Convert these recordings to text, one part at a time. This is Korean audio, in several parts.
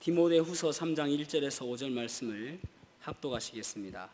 디모데후서 3장 1절에서 5절 말씀을 합독하시겠습니다.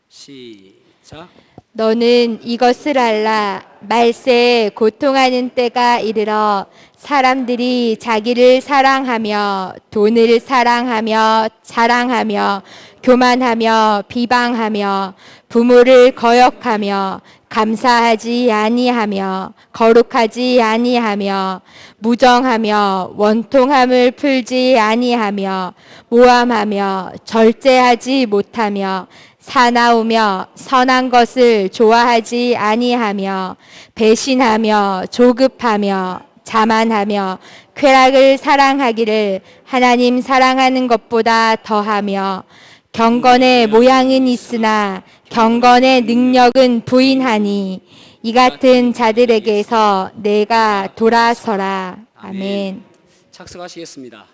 시작. 너는 이것을 알라. 말세에 고통하는 때가 이르러 사람들이 자기를 사랑하며 돈을 사랑하며 자랑하며 교만하며 비방하며 부모를 거역하며 감사하지 아니하며 거룩하지 아니하며 무정하며 원통함을 풀지 아니하며 모함하며 절제하지 못하며 사나우며 선한 것을 좋아하지 아니하며 배신하며 조급하며 자만하며 쾌락을 사랑하기를 하나님 사랑하는 것보다 더하며 경건의 모양은 있으나 경건의 능력은 부인하니 이 같은 자들에게서 내가 돌아서라. 아멘. 착석하시겠습니다.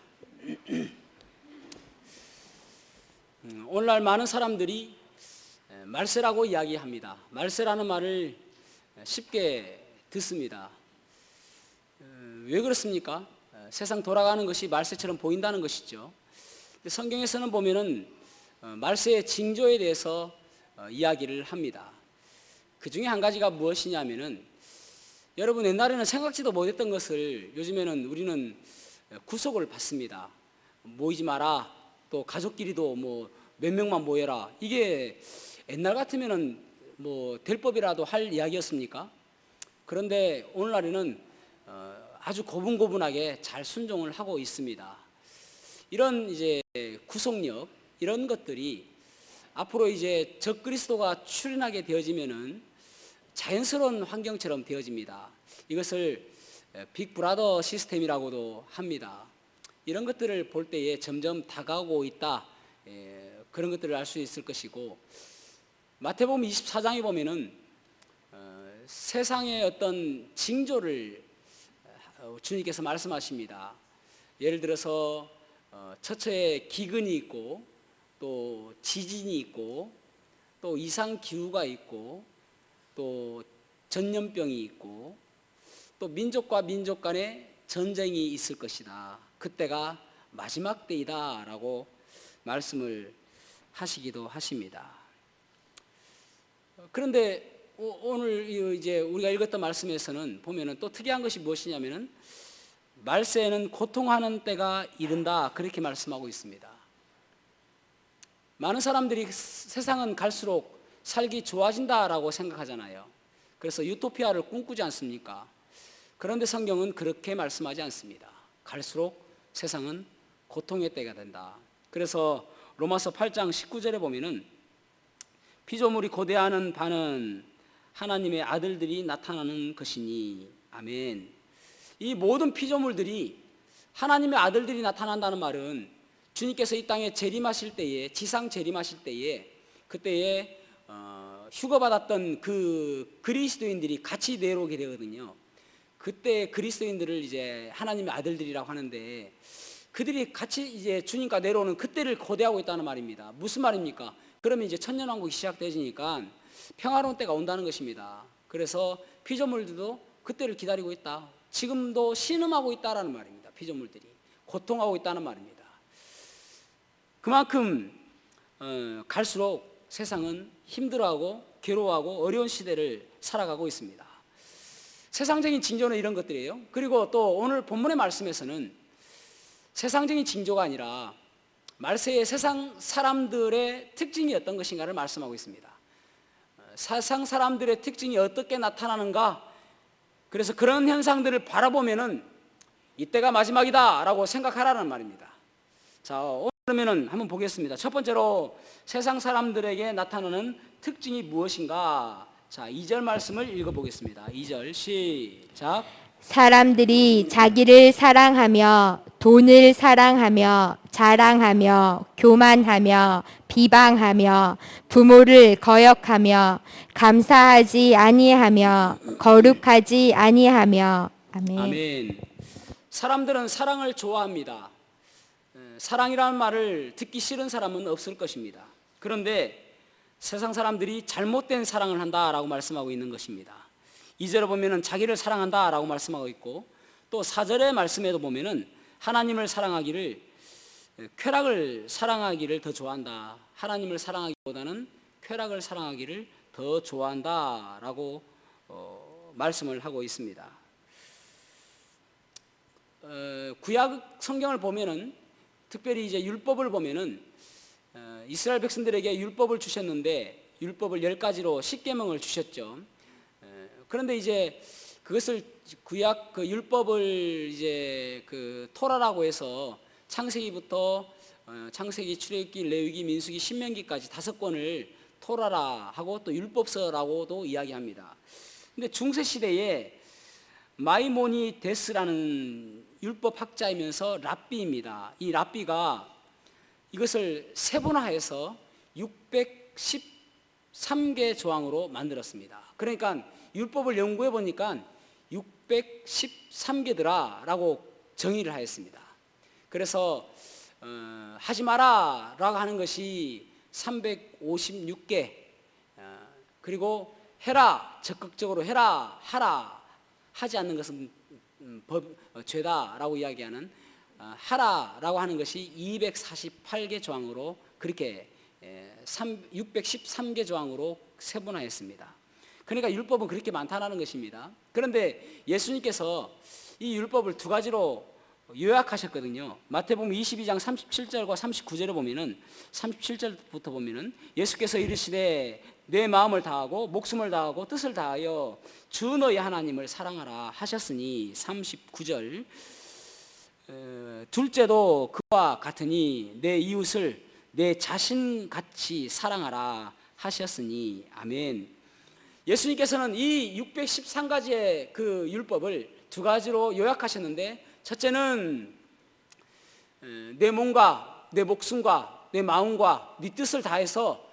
오늘날 많은 사람들이 말세라고 이야기합니다. 말세라는 말을 쉽게 듣습니다. 왜 그렇습니까? 세상 돌아가는 것이 말세처럼 보인다는 것이죠. 성경에서는 보면은 말세의 징조에 대해서 이야기를 합니다. 그 중에 한 가지가 무엇이냐면은 여러분 옛날에는 생각지도 못했던 것을 요즘에는 우리는 구속을 받습니다. 모이지 마라. 또 가족끼리도 뭐 몇 명만 모여라. 이게 옛날 같으면은 뭐 될 법이라도 할 이야기였습니까? 그런데 오늘날에는 아주 고분고분하게 잘 순종을 하고 있습니다. 이런 이제 구속력 이런 것들이 앞으로 이제 적그리스도가 출현하게 되어지면은 자연스러운 환경처럼 되어집니다. 이것을 빅브라더 시스템이라고도 합니다. 이런 것들을 볼 때에 점점 다가오고 있다. 그런 것들을 알 수 있을 것이고, 마태복음 24장에 보면은 세상의 어떤 징조를 주님께서 말씀하십니다. 예를 들어서 처처에 기근이 있고 또 지진이 있고 또 이상기후가 있고 또 전염병이 있고 또 민족과 민족 간의 전쟁이 있을 것이다. 그때가 마지막 때이다 라고 말씀을 하시기도 하십니다. 그런데 오늘 이제 우리가 읽었던 말씀에서는 보면은 또 특이한 것이 무엇이냐면은 말세에는 고통하는 때가 이른다 그렇게 말씀하고 있습니다. 많은 사람들이 세상은 갈수록 살기 좋아진다라고 생각하잖아요. 그래서 유토피아를 꿈꾸지 않습니까? 그런데 성경은 그렇게 말씀하지 않습니다. 갈수록 세상은 고통의 때가 된다. 그래서 로마서 8장 19절에 보면은 피조물이 고대하는 바는 하나님의 아들들이 나타나는 것이니. 아멘. 이 모든 피조물들이 하나님의 아들들이 나타난다는 말은 주님께서 이 땅에 재림하실 때에, 지상 재림하실 때에, 그때에 휴거받았던 그 그리스도인들이 같이 내려오게 되거든요. 그때 그리스도인들을 이제 하나님의 아들들이라고 하는데, 그들이 같이 이제 주님과 내려오는 그때를 고대하고 있다는 말입니다. 무슨 말입니까? 그러면 이제 천년왕국이 시작되니까 평화로운 때가 온다는 것입니다. 그래서 피조물들도 그때를 기다리고 있다. 지금도 신음하고 있다라는 말입니다. 피조물들이 고통하고 있다는 말입니다. 그만큼 갈수록 세상은 힘들어하고 괴로워하고 어려운 시대를 살아가고 있습니다. 세상적인 징조는 이런 것들이에요. 그리고 또 오늘 본문의 말씀에서는 세상적인 징조가 아니라 말세의 세상 사람들의 특징이 어떤 것인가를 말씀하고 있습니다. 세상 사람들의 특징이 어떻게 나타나는가? 그래서 그런 현상들을 바라보면은 이때가 마지막이다 라고 생각하라는 말입니다. 자, 그러면은 한번 보겠습니다. 첫 번째로 세상 사람들에게 나타나는 특징이 무엇인가? 자, 2절 말씀을 읽어보겠습니다. 2절 시작. 사람들이 자기를 사랑하며 돈을 사랑하며 자랑하며 교만하며 비방하며 부모를 거역하며 감사하지 아니하며 거룩하지 아니하며. 아멘. 아멘. 사람들은 사랑을 좋아합니다. 사랑이라는 말을 듣기 싫은 사람은 없을 것입니다. 그런데 세상 사람들이 잘못된 사랑을 한다라고 말씀하고 있는 것입니다. 2절에 보면은 자기를 사랑한다라고 말씀하고 있고, 또 4절의 말씀에도 보면은 하나님을 사랑하기를 쾌락을 사랑하기를 더 좋아한다. 하나님을 사랑하기보다는 쾌락을 사랑하기를 더 좋아한다라고 말씀을 하고 있습니다. 구약 성경을 보면은 특별히 이제 율법을 보면은 이스라엘 백성들에게 율법을 주셨는데 율법을 10가지로 10계명을 주셨죠. 그런데 이제 그것을 구약 그 율법을 이제 그 토라라고 해서 창세기부터 창세기, 출애굽기, 레위기, 민수기, 신명기까지 5권을 토라라 하고 또 율법서라고도 이야기합니다. 근데 중세 시대에 마이모니데스라는 율법 학자이면서 랍비입니다. 이 랍비가 이것을 세분화해서 613개 조항으로 만들었습니다. 그러니까 율법을 연구해 보니까 613개더라 라고 정의를 하였습니다. 그래서 하지 마라 라고 하는 것이 356개, 그리고 해라, 적극적으로 해라, 하라, 하지 않는 것은 죄다라고 이야기하는 하라라고 하는 것이 248개 조항으로 그렇게 613개 조항으로 세분화했습니다. 그러니까 율법은 그렇게 많다는 것입니다. 그런데 예수님께서 이 율법을 2가지로 요약하셨거든요. 마태복음 22장 37절과 39절에 보면은 37절부터 보면은 예수께서 이르시되 내 마음을 다하고 목숨을 다하고 뜻을 다하여 주 너희 하나님을 사랑하라 하셨으니 39절 둘째도 그와 같으니 내 이웃을 내 자신같이 사랑하라 하셨으니 아멘. 예수님께서는 이 613가지의 그 율법을 2가지로 요약하셨는데 첫째는 내 몸과 내 목숨과 내 마음과 네 뜻을 다해서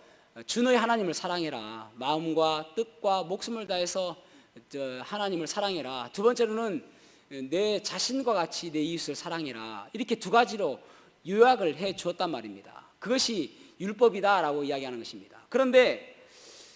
주 너희 하나님을 사랑해라. 마음과 뜻과 목숨을 다해서 하나님을 사랑해라. 2번째로는 내 자신과 같이 내 이웃을 사랑해라. 이렇게 2가지로 요약을 해 주었단 말입니다. 그것이 율법이다라고 이야기하는 것입니다. 그런데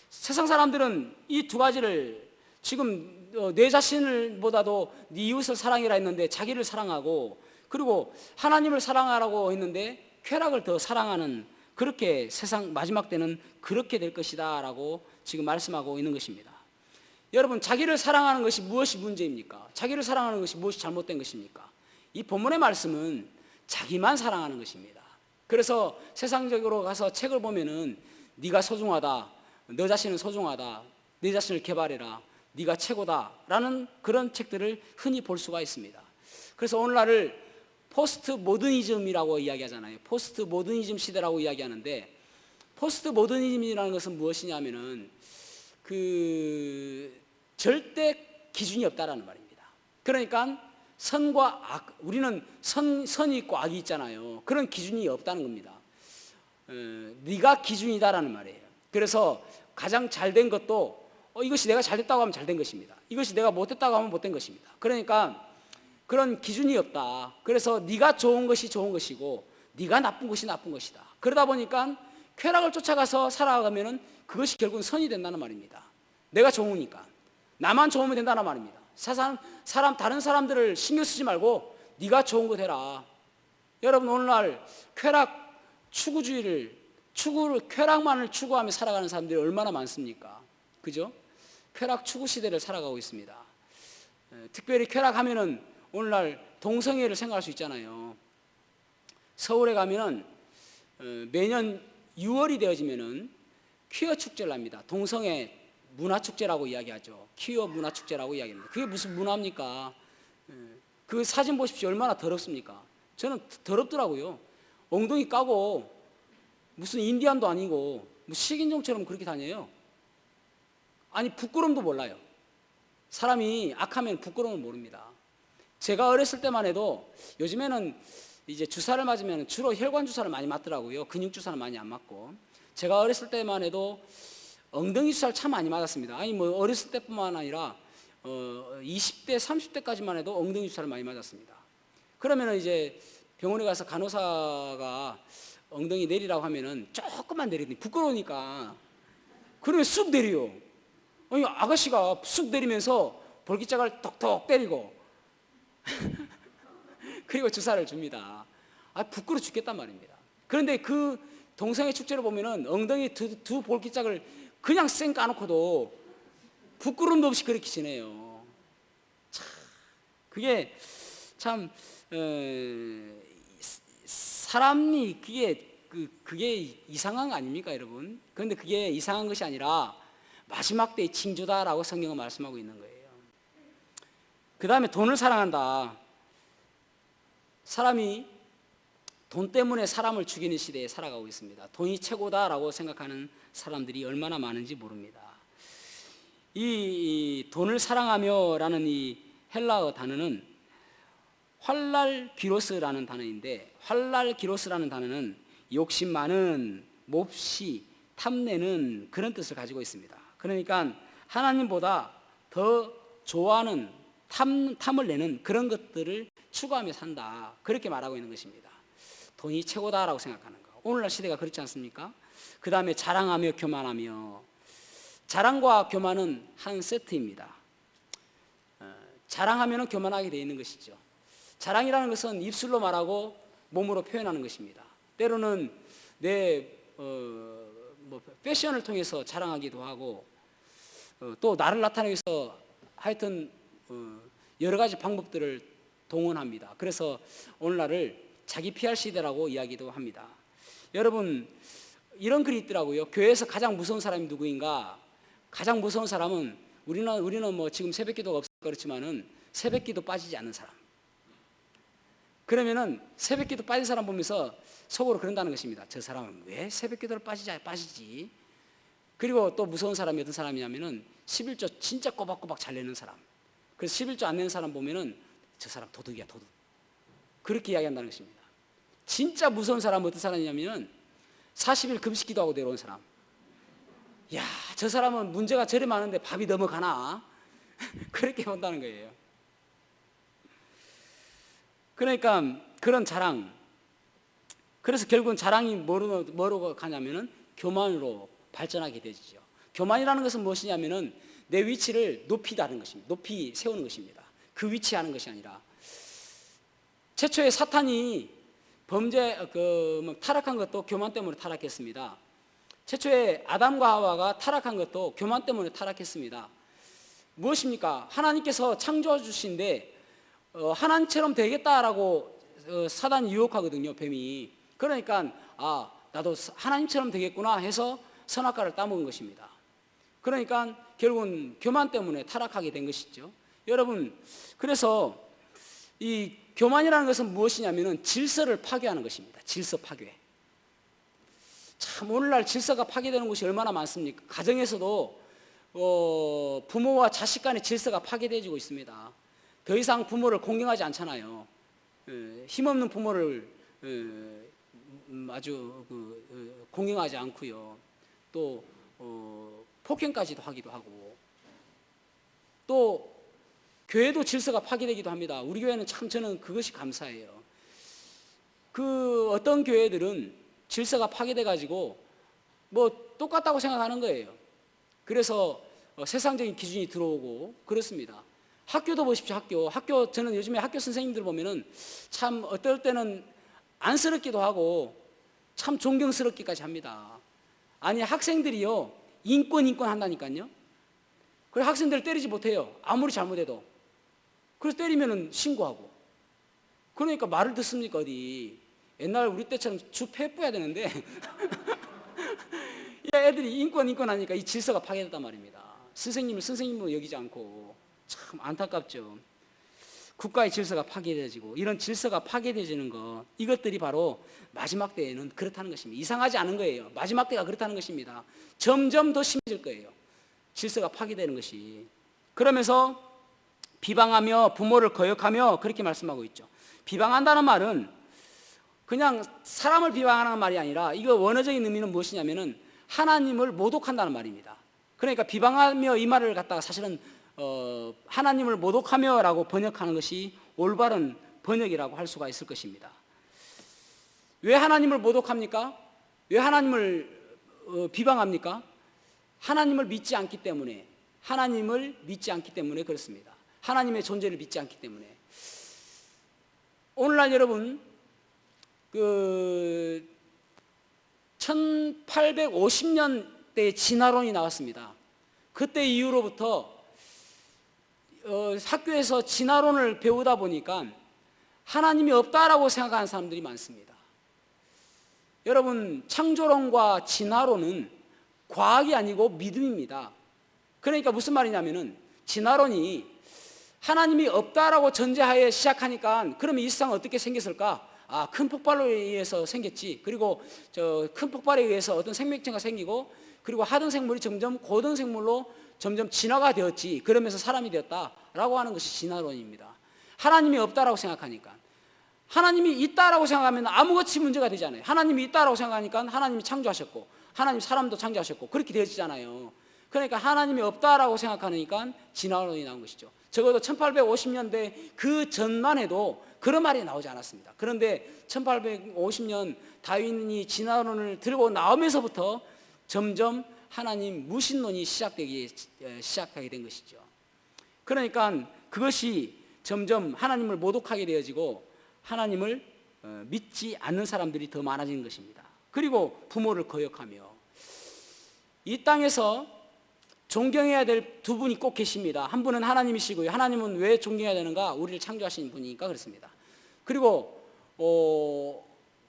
세상 사람들은 이 2가지를 지금 내 자신을 보다도 네 이웃을 사랑해라 했는데 자기를 사랑하고, 그리고 하나님을 사랑하라고 했는데 쾌락을 더 사랑하는, 그렇게 세상 마지막 때는 그렇게 될 것이다 라고 지금 말씀하고 있는 것입니다. 여러분, 자기를 사랑하는 것이 무엇이 문제입니까? 자기를 사랑하는 것이 무엇이 잘못된 것입니까? 이 본문의 말씀은 자기만 사랑하는 것입니다. 그래서 세상적으로 가서 책을 보면은 네가 소중하다, 너 자신은 소중하다, 네 자신을 개발해라, 네가 최고다라는 그런 책들을 흔히 볼 수가 있습니다. 그래서 오늘날을 포스트 모더니즘이라고 이야기하잖아요. 포스트 모더니즘 시대라고 이야기하는데, 포스트 모더니즘이라는 것은 무엇이냐면은 그 절대 기준이 없다라는 말입니다. 그러니까 선과 악, 우리는 선이 있고 악이 있잖아요. 그런 기준이 없다는 겁니다. 네가 기준이다라는 말이에요. 그래서 가장 잘된 것도 이것이 내가 잘됐다고 하면 잘된 것입니다. 이것이 내가 못됐다고 하면 못된 것입니다. 그러니까 그런 기준이 없다. 그래서 네가 좋은 것이 좋은 것이고 네가 나쁜 것이 나쁜 것이다. 그러다 보니까 쾌락을 쫓아가서 살아가면은 그것이 결국은 선이 된다는 말입니다. 내가 좋으니까 나만 좋으면 된다는 말입니다. 다른 사람들을 신경 쓰지 말고 네가 좋은 거 해라. 여러분, 오늘날 쾌락 쾌락만을 추구하며 살아가는 사람들이 얼마나 많습니까? 그죠? 쾌락 추구 시대를 살아가고 있습니다. 특별히 쾌락하면은 오늘날 동성애를 생각할 수 있잖아요. 서울에 가면은 매년 6월이 되어지면은 퀴어 축제를 합니다. 동성애 문화 축제라고 이야기하죠. 퀴어 문화 축제라고 이야기합니다. 그게 무슨 문화입니까? 그 사진 보십시오. 얼마나 더럽습니까? 저는 더럽더라고요. 엉덩이 까고 무슨 인디안도 아니고 뭐 식인종처럼 그렇게 다녀요. 아니, 부끄러움도 몰라요. 사람이 악하면 부끄러움을 모릅니다. 제가 어렸을 때만 해도, 요즘에는 이제 주사를 맞으면 주로 혈관 주사를 많이 맞더라고요. 근육 주사는 많이 안 맞고. 제가 어렸을 때만 해도 엉덩이 주사를 참 많이 맞았습니다. 아니, 뭐 어렸을 때뿐만 아니라 20대, 30대까지만 해도 엉덩이 주사를 많이 맞았습니다. 그러면 이제 병원에 가서 간호사가 엉덩이 내리라고 하면은 조금만 내리더니 부끄러우니까 그러면 쑥 내려요. 아니, 아가씨가 쑥 내리면서 볼기짝을 톡톡 때리고 그리고 주사를 줍니다. 부끄러워 죽겠단 말입니다. 그런데 그 동성애 축제를 보면은 엉덩이 두 볼기짝을 그냥 쌩 까놓고도 부끄러움도 없이 그렇게 지내요. 참, 그게 참 사람이 그게 이상한 거 아닙니까, 여러분? 그런데 그게 이상한 것이 아니라 마지막 때의 징조다라고 성경은 말씀하고 있는 거예요. 그 다음에 돈을 사랑한다. 사람이 돈 때문에 사람을 죽이는 시대에 살아가고 있습니다. 돈이 최고다라고 생각하는 사람들이 얼마나 많은지 모릅니다. 이 돈을 사랑하며라는 이 헬라어 단어는 활랄기로스라는 단어인데, 활랄기로스라는 단어는 욕심 많은, 몹시, 탐내는 그런 뜻을 가지고 있습니다. 그러니까 하나님보다 더 좋아하는, 탐을 내는 그런 것들을 추구하며 산다, 그렇게 말하고 있는 것입니다. 돈이 최고다라고 생각하는 거. 오늘날 시대가 그렇지 않습니까? 그 다음에 자랑하며 교만하며. 자랑과 교만은 한 세트입니다. 자랑하면 교만하게 되어 있는 것이죠. 자랑이라는 것은 입술로 말하고 몸으로 표현하는 것입니다. 때로는 내 패션을 통해서 자랑하기도 하고, 또 나를 나타내기 위해서 하여튼 여러 가지 방법들을 동원합니다. 그래서 오늘날을 자기 PR 시대라고 이야기도 합니다. 여러분, 이런 글이 있더라고요. 교회에서 가장 무서운 사람이 누구인가? 가장 무서운 사람은 우리는 뭐 지금 새벽기도가 없어서 그렇지만은 새벽기도 빠지지 않는 사람. 그러면은 새벽기도 빠진 사람 보면서 속으로 그런다는 것입니다. 저 사람은 왜 새벽기도를 빠지지? 그리고 또 무서운 사람이 어떤 사람이냐면은 11조 진짜 꼬박꼬박 잘 내는 사람. 그래서 11조 안 내는 사람 보면은 저 사람 도둑이야, 도둑. 그렇게 이야기한다는 것입니다. 진짜 무서운 사람은 어떤 사람이냐면은 40일 금식 기도하고 내려온 사람. 야, 저 사람은 문제가 저리 많은데 밥이 넘어가나? 그렇게 본다는 거예요. 그러니까 그런 자랑. 그래서 결국은 자랑이 뭐로 가냐면은 교만으로 발전하게 되죠. 교만이라는 것은 무엇이냐면은 내 위치를 높이 다는 것입니다. 높이 세우는 것입니다. 그 위치에 하는 것이 아니라, 최초의 사탄이 타락한 것도 교만 때문에 타락했습니다. 최초의 아담과 하와가 타락한 것도 교만 때문에 타락했습니다. 무엇입니까? 하나님께서 창조해 주신데 하나님처럼 되겠다라고 사단이 유혹하거든요, 뱀이. 그러니까 나도 하나님처럼 되겠구나 해서 선악과를 따먹은 것입니다. 그러니까 결국은 교만 때문에 타락하게 된 것이죠. 여러분, 그래서 이 교만이라는 것은 무엇이냐면은 질서를 파괴하는 것입니다. 질서 파괴. 참 오늘날 질서가 파괴되는 곳이 얼마나 많습니까? 가정에서도 부모와 자식 간의 질서가 파괴되어지고 있습니다. 더 이상 부모를 공경하지 않잖아요. 힘없는 부모를 아주 공경하지 않고요. 또 폭행까지도 하기도 하고, 또 교회도 질서가 파괴되기도 합니다. 우리 교회는 참 저는 그것이 감사해요. 어떤 교회들은 질서가 파괴돼 가지고 뭐 똑같다고 생각하는 거예요. 그래서 세상적인 기준이 들어오고 그렇습니다. 학교도 보십시오. 학교 저는 요즘에 학교 선생님들 보면은 참 어떨 때는 안쓰럽기도 하고 참 존경스럽기까지 합니다. 아니, 학생들이요 인권 한다니까요. 그래서 학생들을 때리지 못해요. 아무리 잘못해도. 그래서 때리면은 신고하고. 그러니까 말을 듣습니까 어디. 옛날 우리 때처럼 주폐뿌야 되는데 애들이 인권 하니까 이 질서가 파괴됐단 말입니다. 선생님을 선생님으로 여기지 않고. 참 안타깝죠. 국가의 질서가 파괴되어지고, 이런 질서가 파괴되어지는 것, 이것들이 바로 마지막 때에는 그렇다는 것입니다. 이상하지 않은 거예요. 마지막 때가 그렇다는 것입니다. 점점 더 심해질 거예요. 질서가 파괴되는 것이. 그러면서 비방하며 부모를 거역하며 그렇게 말씀하고 있죠. 비방한다는 말은 그냥 사람을 비방하는 말이 아니라, 이거 원어적인 의미는 무엇이냐면은 하나님을 모독한다는 말입니다. 그러니까 비방하며 이 말을 갖다가 사실은 하나님을 모독하며라고 번역하는 것이 올바른 번역이라고 할 수가 있을 것입니다. 왜 하나님을 모독합니까? 왜 하나님을 비방합니까? 하나님을 믿지 않기 때문에, 그렇습니다. 하나님의 존재를 믿지 않기 때문에. 오늘날 여러분, 그 1850년대에 진화론이 나왔습니다. 그때 이후로부터 학교에서 진화론을 배우다 보니까 하나님이 없다라고 생각하는 사람들이 많습니다. 여러분, 창조론과 진화론은 과학이 아니고 믿음입니다. 그러니까 무슨 말이냐면은 진화론이 하나님이 없다라고 전제하에 시작하니까 그러면 이 세상은 어떻게 생겼을까? 큰 폭발로 의해서 생겼지. 그리고 큰 폭발에 의해서 어떤 생명체가 생기고, 그리고 하등 생물이 점점 고등 생물로 점점 진화가 되었지. 그러면서 사람이 되었다라고 하는 것이 진화론입니다. 하나님이 없다라고 생각하니까. 하나님이 있다라고 생각하면 아무것이 문제가 되지 않아요. 하나님이 있다라고 생각하니까 하나님이 창조하셨고, 하나님 사람도 창조하셨고, 그렇게 되어지잖아요. 그러니까 하나님이 없다라고 생각하니까 진화론이 나온 것이죠. 적어도 1850년대 그 전만 해도 그런 말이 나오지 않았습니다. 그런데 1850년 다윈이 진화론을 들고 나오면서부터 점점 하나님 무신론이 시작하게 된 것이죠. 그러니까 그것이 점점 하나님을 모독하게 되어지고 하나님을 믿지 않는 사람들이 더 많아지는 것입니다. 그리고 부모를 거역하며, 이 땅에서 존경해야 될 두 분이 꼭 계십니다. 한 분은 하나님이시고요. 하나님은 왜 존경해야 되는가? 우리를 창조하신 분이니까 그렇습니다. 그리고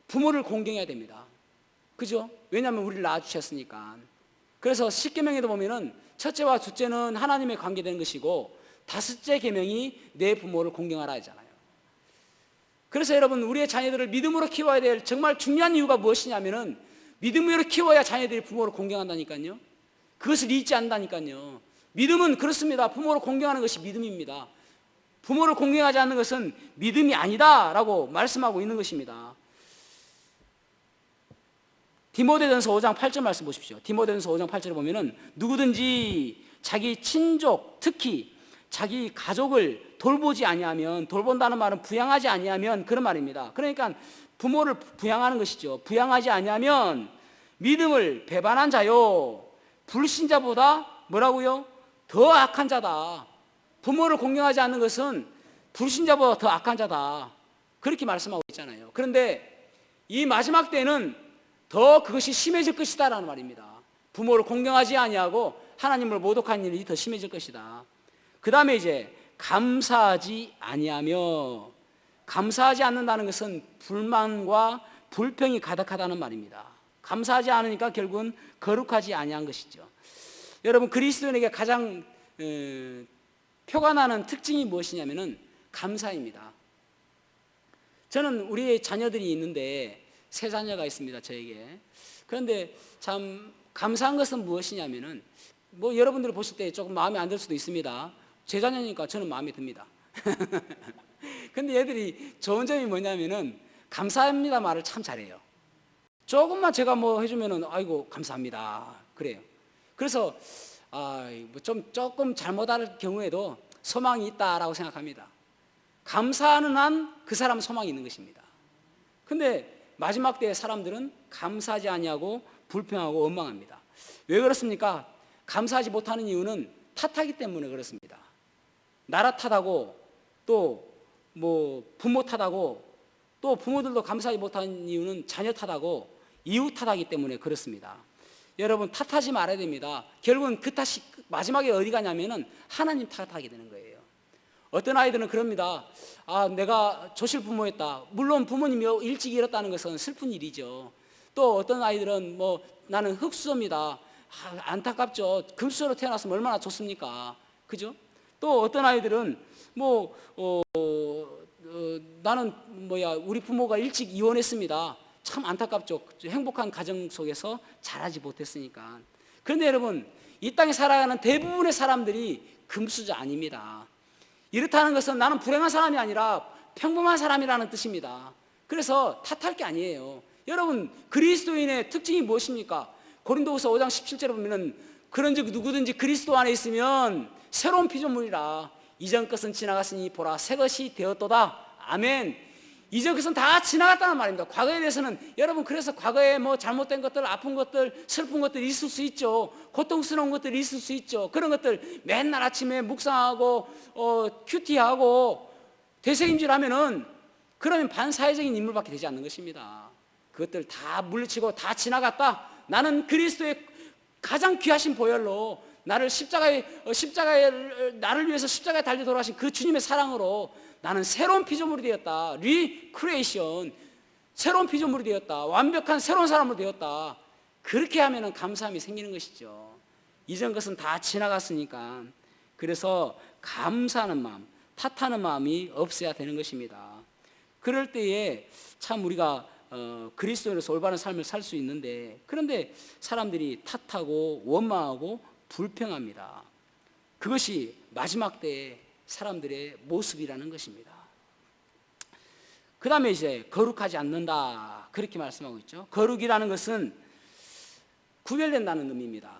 부모를 공경해야 됩니다. 그죠? 왜냐하면 우리를 낳아주셨으니까. 그래서 십계명에도 보면은 첫째와 둘째는 하나님에 관계되는 것이고, 다섯째 계명이 내 부모를 공경하라 하잖아요. 그래서 여러분, 우리의 자녀들을 믿음으로 키워야 될 정말 중요한 이유가 무엇이냐면은 믿음으로 키워야 자녀들이 부모를 공경한다니까요. 그것을 잊지 않는다니까요. 믿음은 그렇습니다. 부모를 공경하는 것이 믿음입니다. 부모를 공경하지 않는 것은 믿음이 아니다라고 말씀하고 있는 것입니다. 디모데전서 5장 8절 말씀 보십시오. 디모데전서 5장 8절에 보면은 누구든지 자기 친족, 특히 자기 가족을 돌보지 아니하면, 돌본다는 말은 부양하지 아니하면 그런 말입니다. 그러니까 부모를 부양하는 것이죠. 부양하지 아니하면 믿음을 배반한 자요, 불신자보다 뭐라고요? 더 악한 자다. 부모를 공경하지 않는 것은 불신자보다 더 악한 자다. 그렇게 말씀하고 있잖아요. 그런데 이 마지막 때는 더 그것이 심해질 것이다라는 말입니다. 부모를 공경하지 아니하고 하나님을 모독하는 일이 더 심해질 것이다. 그 다음에 이제 감사하지 아니하며, 감사하지 않는다는 것은 불만과 불평이 가득하다는 말입니다. 감사하지 않으니까 결국은 거룩하지 아니한 것이죠. 여러분, 그리스도인에게 가장 표가 나는 특징이 무엇이냐면은 감사입니다. 저는 우리의 자녀들이 있는데 세 자녀가 있습니다, 저에게. 그런데 참 감사한 것은 무엇이냐면은, 뭐 여러분들 보실 때 조금 마음에 안 들 수도 있습니다. 제 자녀니까 저는 마음에 듭니다. 근데 얘들이 좋은 점이 뭐냐면은 감사합니다 말을 참 잘해요. 조금만 제가 뭐 해주면은 아이고 감사합니다 그래요. 그래서 조금 잘못할 경우에도 소망이 있다라고 생각합니다. 감사하는 한 그 사람은 소망이 있는 것입니다. 근데 마지막 때의 사람들은 감사하지 아니하고 불평하고 원망합니다. 왜 그렇습니까? 감사하지 못하는 이유는 탓하기 때문에 그렇습니다. 나라 탓하고, 또 뭐 부모 탓하고, 또 부모들도 감사하지 못하는 이유는 자녀 탓하고 이웃 탓하기 때문에 그렇습니다. 여러분, 탓하지 말아야 됩니다. 결국은 그 탓이 마지막에 어디 가냐면은 하나님 탓하게 되는 거예요. 어떤 아이들은 그럽니다. 내가 조실 부모였다. 물론 부모님이 일찍 잃었다는 것은 슬픈 일이죠. 또 어떤 아이들은 뭐 나는 흙수저입니다. 안타깝죠. 금수저로 태어났으면 얼마나 좋습니까? 그죠? 또 어떤 아이들은 나는 우리 부모가 일찍 이혼했습니다. 참 안타깝죠. 행복한 가정 속에서 자라지 못했으니까. 그런데 여러분, 이 땅에 살아가는 대부분의 사람들이 금수저 아닙니다. 이렇다는 것은 나는 불행한 사람이 아니라 평범한 사람이라는 뜻입니다. 그래서 탓할 게 아니에요. 여러분, 그리스도인의 특징이 무엇입니까? 고린도후서 5장 17절에 보면은 그런즉 누구든지 그리스도 안에 있으면 새로운 피조물이라. 이전 것은 지나갔으니 보라 새 것이 되었도다. 아멘. 이전 것은 다 지나갔다는 말입니다. 과거에 대해서는 여러분, 그래서 과거에 뭐 잘못된 것들, 아픈 것들, 슬픈 것들 있을 수 있죠. 고통스러운 것들이 있을 수 있죠. 그런 것들 맨날 아침에 묵상하고 큐티하고 되새김질하면은 그러면 반사회적인 인물밖에 되지 않는 것입니다. 그것들 다 물리치고 다 지나갔다. 나는 그리스도의 가장 귀하신 보혈로 나를 십자가에 나를 위해서 십자가에 달려 돌아가신 그 주님의 사랑으로 나는 새로운 피조물이 되었다. 리크리에이션, 새로운 피조물이 되었다. 완벽한 새로운 사람으로 되었다. 그렇게 하면은 감사함이 생기는 것이죠. 이전 것은 다 지나갔으니까. 그래서 감사하는 마음, 탓하는 마음이 없어야 되는 것입니다. 그럴 때에 참 우리가 그리스도인으로서 올바른 삶을 살 수 있는데, 그런데 사람들이 탓하고 원망하고 불평합니다. 그것이 마지막 때의 사람들의 모습이라는 것입니다. 그 다음에 이제 거룩하지 않는다, 그렇게 말씀하고 있죠. 거룩이라는 것은 구별된다는 의미입니다.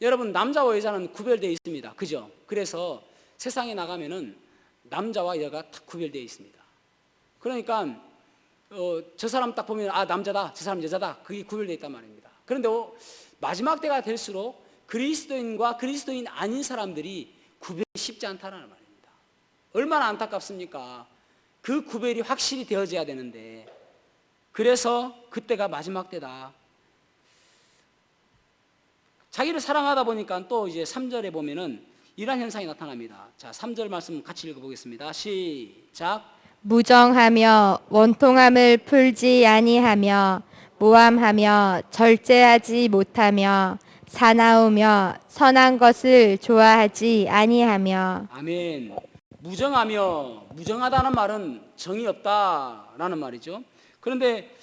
여러분, 남자와 여자는 구별되어 있습니다. 그죠? 그래서 세상에 나가면은 남자와 여자가 딱 구별되어 있습니다. 그러니까 저 사람 딱 보면 아, 남자다, 저 사람 여자다, 그게 구별되어 있단 말입니다. 그런데 마지막 때가 될수록 그리스도인과 그리스도인 아닌 사람들이 구별이 쉽지 않다는 말입니다. 얼마나 안타깝습니까? 그 구별이 확실히 되어져야 되는데, 그래서 그때가 마지막 때다. 자기를 사랑하다 보니까 또 이제 3절에 보면은 이러한 현상이 나타납니다. 자, 3절 말씀 같이 읽어보겠습니다. 시작. 무정하며 원통함을 풀지 아니하며 모함하며 절제하지 못하며 사나우며 선한 것을 좋아하지 아니하며. 아멘. 무정하다는 말은 정이 없다라는 말이죠. 그런데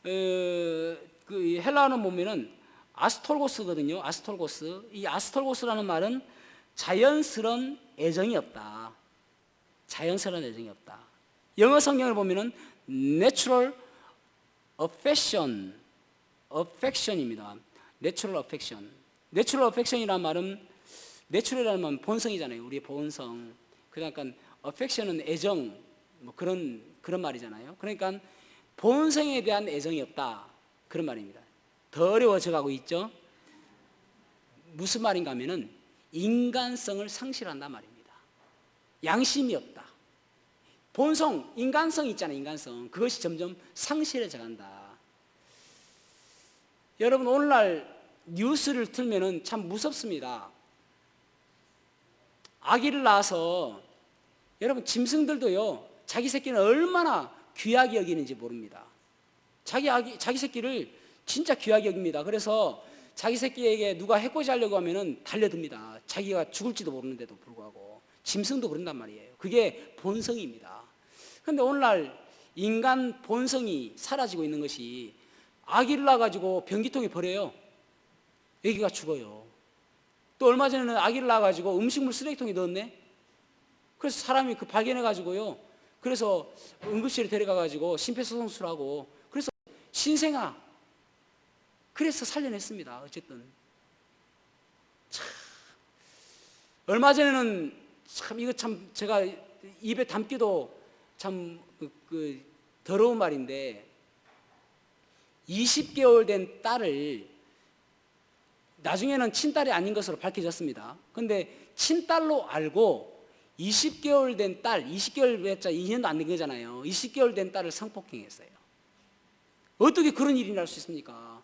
그 헬라어는 보면은 아스톨고스거든요. 아스톨고스. 이 아스톨고스라는 말은 자연스러운 애정이 없다. 자연스러운 애정이 없다. 영어 성경을 보면은 natural affection입니다. natural affection. natural affection이라는 말은 natural이라는 말은 본성이잖아요. 우리의 본성. 그러니까 affection은 애정, 뭐 그런 말이잖아요. 그러니까 본성에 대한 애정이 없다, 그런 말입니다. 더 어려워져 가고 있죠. 무슨 말인가 하면은 인간성을 상실한단 말입니다. 양심이 없다. 본성, 인간성 있잖아요. 인간성. 그것이 점점 상실해져 간다. 여러분, 오늘날 뉴스를 틀면은 참 무섭습니다. 아기를 낳아서, 여러분, 짐승들도요, 자기 새끼는 얼마나 귀하게 여기는지 모릅니다. 자기 새끼를 진짜 귀하게 여깁니다. 그래서 자기 새끼에게 누가 해코지 하려고 하면은 달려듭니다. 자기가 죽을지도 모르는데도 불구하고. 짐승도 그런단 말이에요. 그게 본성입니다. 그런데 오늘날 인간 본성이 사라지고 있는 것이, 아기를 낳아가지고 변기통에 버려요. 아기가 죽어요. 또 얼마 전에는 아기를 낳아가지고 음식물 쓰레기통에 넣었네. 그래서 사람이 그 발견해가지고요, 그래서 응급실에 데려가가지고 심폐소생술하고, 그래서 신생아, 그래서 살려냈습니다. 어쨌든 참, 얼마 전에는 참 이거 참 제가 입에 담기도 참 더러운 말인데, 20개월 된 딸을 나중에는 친딸이 아닌 것으로 밝혀졌습니다. 그런데 친딸로 알고 20개월 된 딸, 20개월 됐자 2년도 안 된 거잖아요. 20개월 된 딸을 성폭행했어요. 어떻게 그런 일이 날 수 있습니까?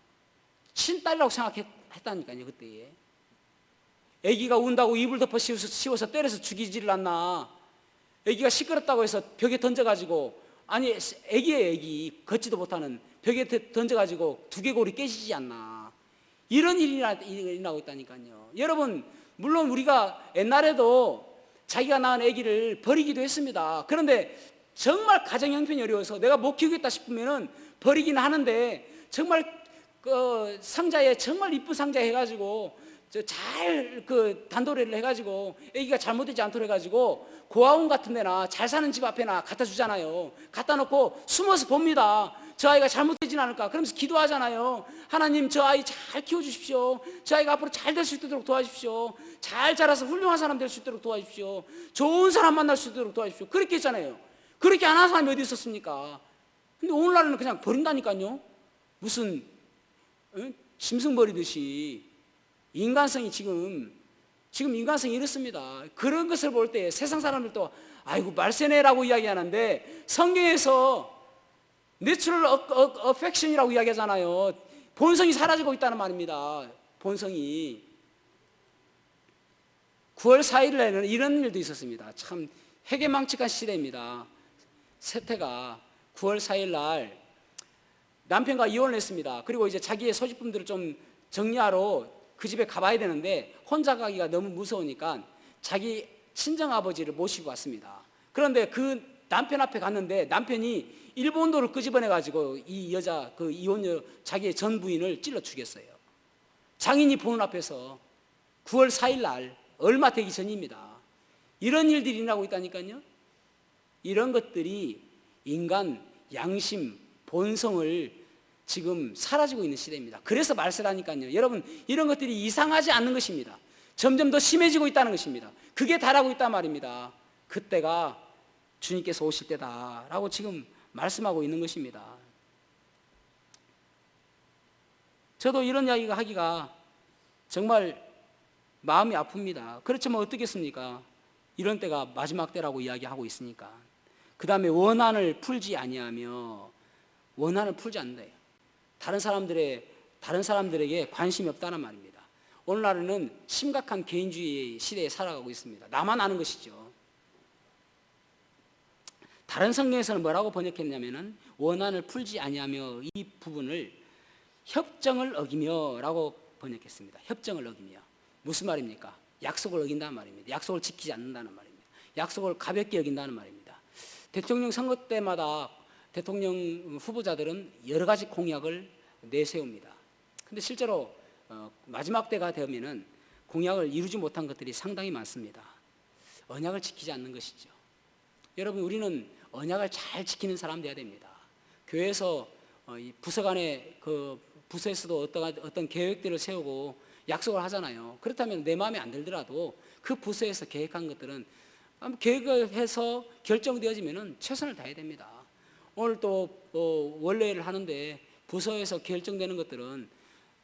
친딸이라고 생각했다니까요, 그때에. 아기가 운다고 이불 덮어 씌워서 때려서 죽이지를 않나. 아기가 시끄럽다고 해서 벽에 던져가지고, 아니, 아기예요, 아기. 걷지도 못하는 벽에 던져가지고 두개골이 깨지지 않나. 이런 일이 일어나고 있다니까요. 여러분, 물론 우리가 옛날에도 자기가 낳은 아기를 버리기도 했습니다. 그런데 정말 가정 형편이 어려워서 내가 못 키우겠다 싶으면은 버리긴 하는데, 정말 그 상자에, 정말 이쁜 상자에 해가지고 잘 단도리를 해가지고 아기가 잘못되지 않도록 해가지고 고아원 같은 데나 잘 사는 집 앞에나 갖다 주잖아요. 갖다 놓고 숨어서 봅니다. 저 아이가 잘못되진 않을까. 그러면서 기도하잖아요. 하나님, 저 아이 잘 키워주십시오. 저 아이가 앞으로 잘 될 수 있도록 도와주십시오. 잘 자라서 훌륭한 사람 될 수 있도록 도와주십시오. 좋은 사람 만날 수 있도록 도와주십시오. 그렇게 했잖아요. 그렇게 안 하는 사람이 어디 있었습니까? 근데 오늘날은 그냥 버린다니까요. 무슨 짐승 버리듯이. 인간성이 지금 인간성이 이렇습니다. 그런 것을 볼 때 세상 사람들도 아이고 말세네라고 이야기하는데 성경에서 내추럴 어펙션이라고 이야기하잖아요. 본성이 사라지고 있다는 말입니다. 본성이. 9월 4일 날에는 이런 일도 있었습니다. 참 해괴망측한 시대입니다. 세태가 9월 4일 날 남편과 이혼을 했습니다. 그리고 이제 자기의 소지품들을 좀 정리하러 그 집에 가봐야 되는데 혼자 가기가 너무 무서우니까 자기 친정아버지를 모시고 왔습니다. 그런데 그 남편 앞에 갔는데 남편이 일본도를 끄집어내가지고 이 여자, 그 이혼 자기의 전 부인을 찔러 죽였어요. 장인이 보는 앞에서 9월 4일 날 얼마 되기 전입니다. 이런 일들이 일어나고 있다니까요. 이런 것들이 인간 양심, 본성을 지금 사라지고 있는 시대입니다. 그래서 말세라니까요. 여러분, 이런 것들이 이상하지 않는 것입니다. 점점 더 심해지고 있다는 것입니다. 그게 달하고 있단 말입니다. 그때가 주님께서 오실 때다라고 지금 말씀하고 있는 것입니다. 저도 이런 이야기가 하기가 정말 마음이 아픕니다. 그렇지만 어떻겠습니까? 이런 때가 마지막 때라고 이야기하고 있으니까. 그 다음에 원한을 풀지 아니하며, 원한을 풀지 않는다. 다른 사람들에게 관심이 없다는 말입니다. 오늘날에는 심각한 개인주의 시대에 살아가고 있습니다. 나만 아는 것이죠. 다른 성경에서는 뭐라고 번역했냐면은 원한을 풀지 아니하며, 이 부분을 협정을 어기며라고 번역했습니다. 협정을 어기며. 무슨 말입니까? 약속을 어긴다는 말입니다. 약속을 지키지 않는다는 말입니다. 약속을 가볍게 여긴다는 말입니다. 대통령 선거 때마다 대통령 후보자들은 여러 가지 공약을 내세웁니다. 근데 실제로 마지막 때가 되면은 공약을 이루지 못한 것들이 상당히 많습니다. 언약을 지키지 않는 것이죠. 여러분, 우리는 언약을 잘 지키는 사람 되어야 됩니다. 교회에서 부서 간에 그 부서에서도 어떤 계획들을 세우고 약속을 하잖아요. 그렇다면 내 마음에 안 들더라도 그 부서에서 계획한 것들은 계획을 해서 결정되어지면 최선을 다해야 됩니다. 오늘 또 원래를 하는데 부서에서 결정되는 것들은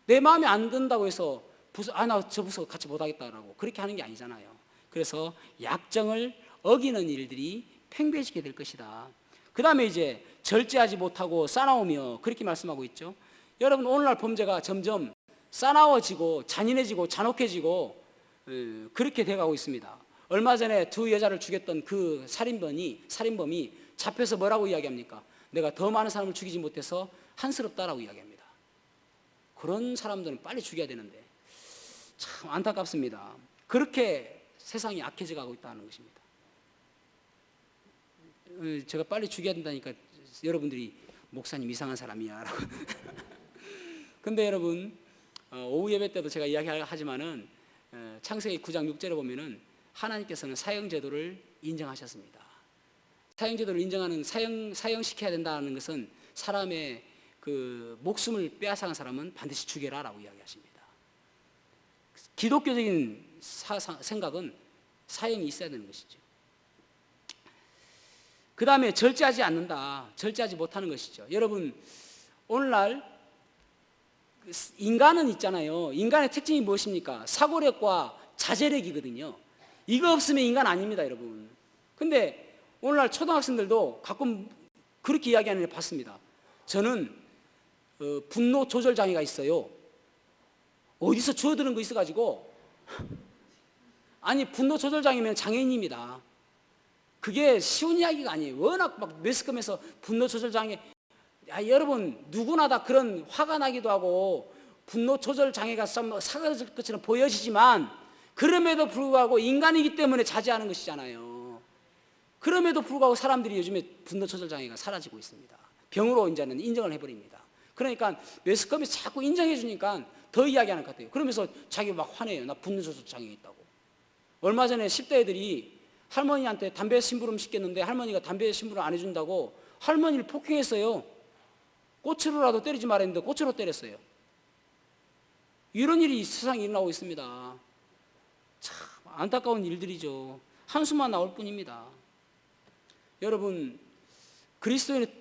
내 마음에 안 든다고 해서 나 저 부서 같이 못하겠다라고 그렇게 하는 게 아니잖아요. 그래서 약정을 어기는 일들이 팽배해지게 될 것이다. 그 다음에 이제 절제하지 못하고 싸나우며, 그렇게 말씀하고 있죠. 여러분, 오늘날 범죄가 점점 싸나워지고 잔인해지고 잔혹해지고 그렇게 돼가고 있습니다. 얼마 전에 두 여자를 죽였던 그 살인범이 잡혀서 뭐라고 이야기합니까? 내가 더 많은 사람을 죽이지 못해서 한스럽다라고 이야기합니다. 그런 사람들은 빨리 죽여야 되는데 참 안타깝습니다. 그렇게 세상이 악해져 가고 있다는 것입니다. 제가 빨리 죽여야 된다니까 여러분들이 목사님 이상한 사람이야 라고. 근데 여러분, 오후 예배 때도 제가 이야기하지만은 창세기 9장 6절에 보면은 하나님께서는 사형제도를 인정하셨습니다. 사형제도를 인정하는, 사형시켜야 된다는 것은 사람의 그 목숨을 빼앗아간 사람은 반드시 죽여라라고 이야기하십니다. 기독교적인 생각은 사형이 있어야 되는 것이죠. 그 다음에 절제하지 않는다, 절제하지 못하는 것이죠. 여러분, 오늘날 인간은 있잖아요. 인간의 특징이 무엇입니까? 사고력과 자제력이거든요. 이거 없으면 인간 아닙니다, 여러분. 근데 오늘날 초등학생들도 가끔 그렇게 이야기하는 걸 봤습니다. 저는 분노 조절 장애가 있어요. 어디서 주워들은 거 있어가지고. 아니, 분노 조절 장애면 장애인입니다. 그게 쉬운 이야기가 아니에요. 워낙 막 매스컴에서 분노 조절 장애, 여러분, 누구나 다 그런 화가 나기도 하고 분노 조절 장애가 사라질 것처럼 보여지지만, 그럼에도 불구하고 인간이기 때문에 자제하는 것이잖아요. 그럼에도 불구하고 사람들이 요즘에 분노 조절 장애가 사라지고 있습니다. 병으로 이제는 인정을 해버립니다. 그러니까 매스컴이 자꾸 인정해 주니까 더 이야기하는 것 같아요. 그러면서 자기 막 화내요. 나 분노 조절 장애 있다고. 얼마 전에 10대 애들이 할머니한테 담배 심부름 시켰는데 할머니가 담배 심부름 안 해준다고 할머니를 폭행했어요. 꽃으로라도 때리지 말았는데 꽃으로 때렸어요. 이런 일이 세상에 일어나고 있습니다. 참 안타까운 일들이죠. 한숨만 나올 뿐입니다. 여러분, 그리스도인의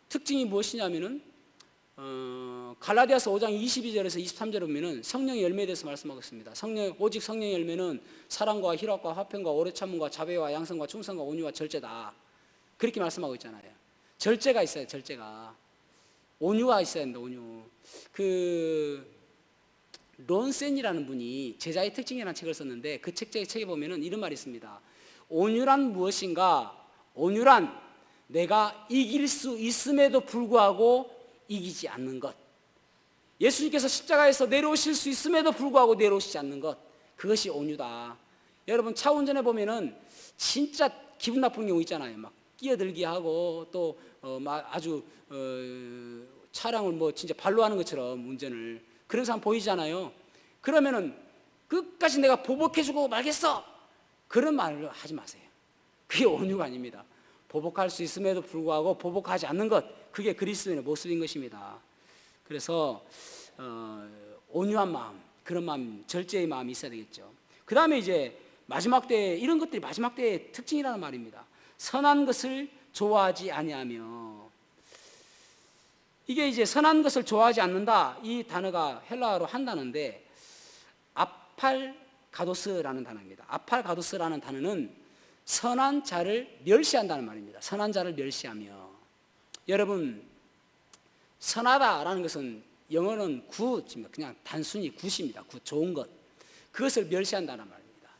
특징이 무엇이냐면은 갈라디아서 5장 22절에서 23절에 보면은 성령의 열매에 대해서 말씀하고 있습니다. 오직 성령의 열매는 사랑과 희락과 화평과 오래 참음과 자비와 양성과 충성과 온유와 절제다. 그렇게 말씀하고 있잖아요. 절제가 있어요. 절제가. 온유가 있어야 된다. 온유. 론센이라는 분이 제자의 특징이라는 책을 썼는데 그 책에 보면은 이런 말이 있습니다. 온유란 무엇인가? 온유란 내가 이길 수 있음에도 불구하고 이기지 않는 것. 예수님께서 십자가에서 내려오실 수 있음에도 불구하고 내려오시지 않는 것. 그것이 온유다. 여러분 차 운전해 보면은 진짜 기분 나쁜 경우 있잖아요. 막 끼어들기 하고 또 아주 차량을 뭐 진짜 발로 하는 것처럼 운전을 그런 사람 보이잖아요. 그러면은 끝까지 내가 보복해주고 말겠어. 그런 말을 하지 마세요. 그게 온유가 아닙니다. 보복할 수 있음에도 불구하고 보복하지 않는 것, 그게 그리스도인의 모습인 것입니다. 그래서 온유한 마음, 그런 마음, 절제의 마음이 있어야 되겠죠. 그 다음에 이제 마지막 때에 이런 것들이 마지막 때의 특징이라는 말입니다. 선한 것을 좋아하지 아니하며. 이게 이제 선한 것을 좋아하지 않는다, 이 단어가 헬라어로 한 단어인데 아팔가도스라는 단어입니다. 아팔가도스라는 단어는 선한 자를 멸시한다는 말입니다. 선한 자를 멸시하며. 여러분 선하다라는 것은 영어는 굿입니다. 그냥 단순히 굿입니다. 굿, 좋은 것. 그것을 멸시한다는 말입니다.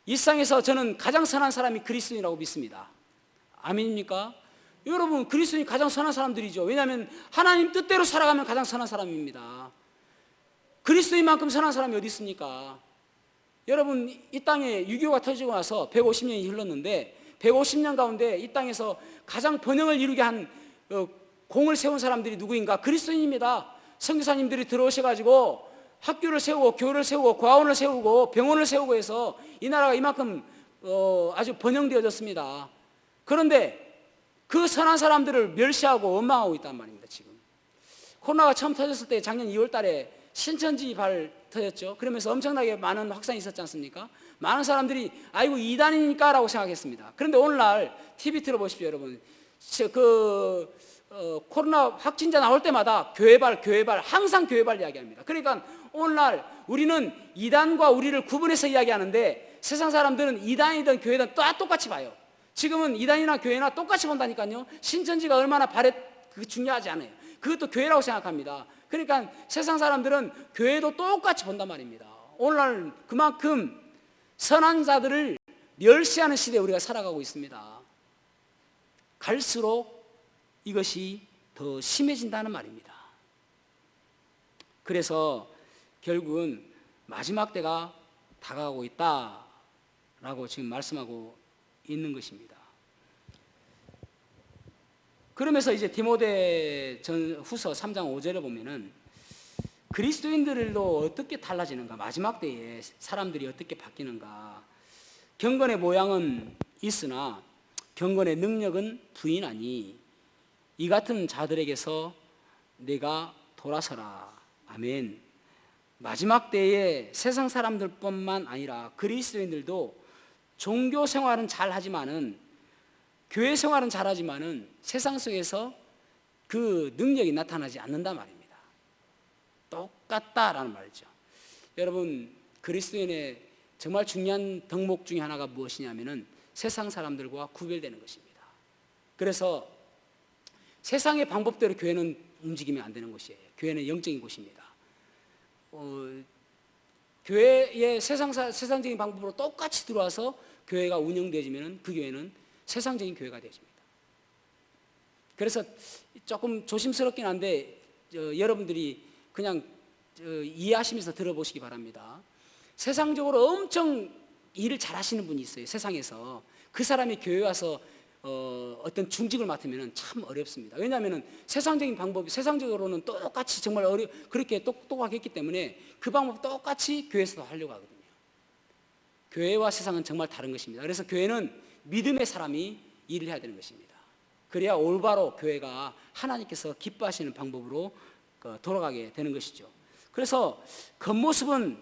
이 세상에서 저는 가장 선한 사람이 그리스도인이라고 믿습니다. 아멘입니까? 여러분 그리스도인이 가장 선한 사람들이죠. 왜냐하면 하나님 뜻대로 살아가면 가장 선한 사람입니다. 그리스도인만큼 선한 사람이 어디 있습니까? 여러분 이 땅에 6.25가 터지고 나서 150년이 흘렀는데 150년 가운데 이 땅에서 가장 번영을 이루게 한 공을 세운 사람들이 누구인가? 그리스도인입니다. 선교사님들이 들어오셔가지고 학교를 세우고 교회를 세우고 고아원을 세우고 병원을 세우고 해서 이 나라가 이만큼 아주 번영되어졌습니다. 그런데 그 선한 사람들을 멸시하고 원망하고 있단 말입니다. 지금 코로나가 처음 터졌을 때 작년 2월 달에 신천지 발 터졌죠. 그러면서 엄청나게 많은 확산이 있었지 않습니까? 많은 사람들이 아이고 이단이니까 라고 생각했습니다. 그런데 오늘날 TV 틀어보십시오. 여러분 코로나 확진자 나올 때마다 교회발 항상 교회발 이야기합니다. 그러니까 오늘날 우리는 이단과 우리를 구분해서 이야기하는데 세상 사람들은 이단이든 교회든 다 똑같이 봐요. 지금은 이단이나 교회나 똑같이 본다니까요. 신천지가 얼마나 그게 중요하지 않아요. 그것도 교회라고 생각합니다. 그러니까 세상 사람들은 교회도 똑같이 본단 말입니다. 오늘날 그만큼 선한 자들을 멸시하는 시대에 우리가 살아가고 있습니다. 갈수록 이것이 더 심해진다는 말입니다. 그래서 결국은 마지막 때가 다가오고 있다라고 지금 말씀하고 있는 것입니다. 그러면서 이제 디모데 후서 3장 5절에 보면은 그리스도인들도 어떻게 달라지는가, 마지막 때에 사람들이 어떻게 바뀌는가. 경건의 모양은 있으나 경건의 능력은 부인하니 이 같은 자들에게서 내가 돌아서라. 아멘. 마지막 때에 세상 사람들뿐만 아니라 그리스도인들도 종교 생활은 잘하지만은 교회 생활은 잘하지만은 세상 속에서 그 능력이 나타나지 않는단 말입니다. 똑같다라는 말이죠. 여러분 그리스도인의 정말 중요한 덕목 중에 하나가 무엇이냐면은 세상 사람들과 구별되는 것입니다. 그래서 세상의 방법대로 교회는 움직이면 안 되는 곳이에요. 교회는 영적인 곳입니다. 교회의 세상적인 방법으로 똑같이 들어와서 교회가 운영되어지면 그 교회는 세상적인 교회가 되어집니다. 그래서 조금 조심스럽긴 한데 여러분들이 그냥 이해하시면서 들어보시기 바랍니다. 세상적으로 엄청 일을 잘하시는 분이 있어요. 세상에서. 그 사람이 교회에 와서 어떤 중직을 맡으면 참 어렵습니다. 왜냐하면 세상적인 방법이 세상적으로는 똑같이 정말 그렇게 똑똑하게 했기 때문에 그 방법 똑같이 교회에서도 하려고 하거든요. 교회와 세상은 정말 다른 것입니다. 그래서 교회는 믿음의 사람이 일을 해야 되는 것입니다. 그래야 올바로 교회가 하나님께서 기뻐하시는 방법으로 돌아가게 되는 것이죠. 그래서 겉모습은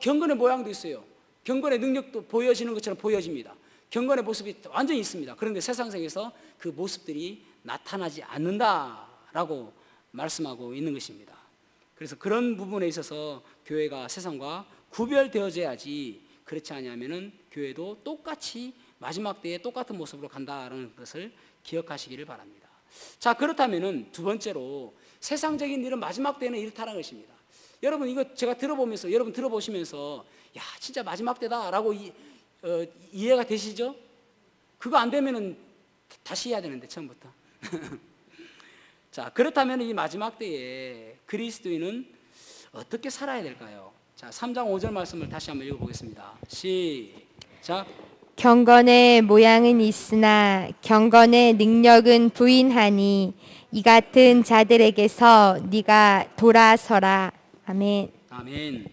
경건의 모양도 있어요. 경건의 능력도 보여지는 것처럼 보여집니다. 경건의 모습이 완전히 있습니다. 그런데 세상에서 그 모습들이 나타나지 않는다라고 말씀하고 있는 것입니다. 그래서 그런 부분에 있어서 교회가 세상과 구별되어져야지, 그렇지 않으면은 교회도 똑같이 마지막 때에 똑같은 모습으로 간다라는 것을 기억하시기를 바랍니다. 자, 그렇다면은 두 번째로 세상적인 일은 마지막 때는 이렇다는 것입니다. 여러분, 이거 제가 들어보면서, 여러분 들어보시면서 야, 진짜 마지막 때다라고 이해가 되시죠? 그거 안 되면은 다시 해야 되는데, 처음부터. 자, 그렇다면 이 마지막 때에 그리스도인은 어떻게 살아야 될까요? 자, 3장 5절 말씀을 다시 한번 읽어보겠습니다. 시작. 경건의 모양은 있으나 경건의 능력은 부인하니 이 같은 자들에게서 네가 돌아서라. 아멘. 아멘.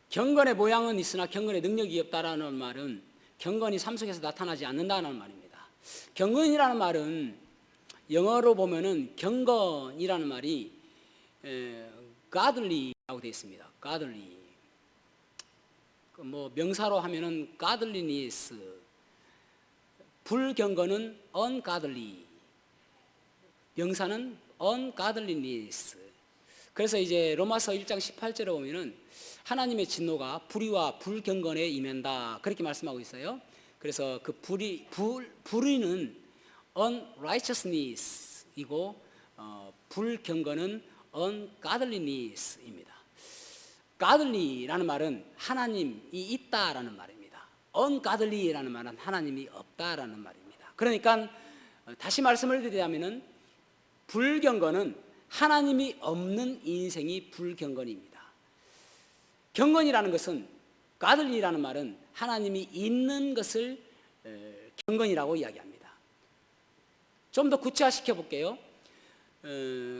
경건의 모양은 있으나 경건의 능력이 없다라는 말은 경건이 삶 속에서 나타나지 않는다는 말입니다. 경건이라는 말은 영어로 보면은 경건이라는 말이 godly라고 되어 있습니다. godly. 뭐 명사로 하면은 godliness. 불경건은 ungodly. 명사는 ungodliness. 그래서 이제 로마서 1장 18절에 보면은 하나님의 진노가 불의와 불경건에 임한다, 그렇게 말씀하고 있어요. 그래서 그 불의는 unrighteousness이고 불경건은 ungodliness입니다. godly라는 말은 하나님이 있다라는 말입니다. ungodly라는 말은 하나님이 없다라는 말입니다. 그러니까 다시 말씀을 드리자면은 불경건은 하나님이 없는 인생이 불경건입니다. 경건이라는 것은, godly라는 말은 하나님이 있는 것을 경건이라고 이야기합니다. 좀 더 구체화시켜 볼게요.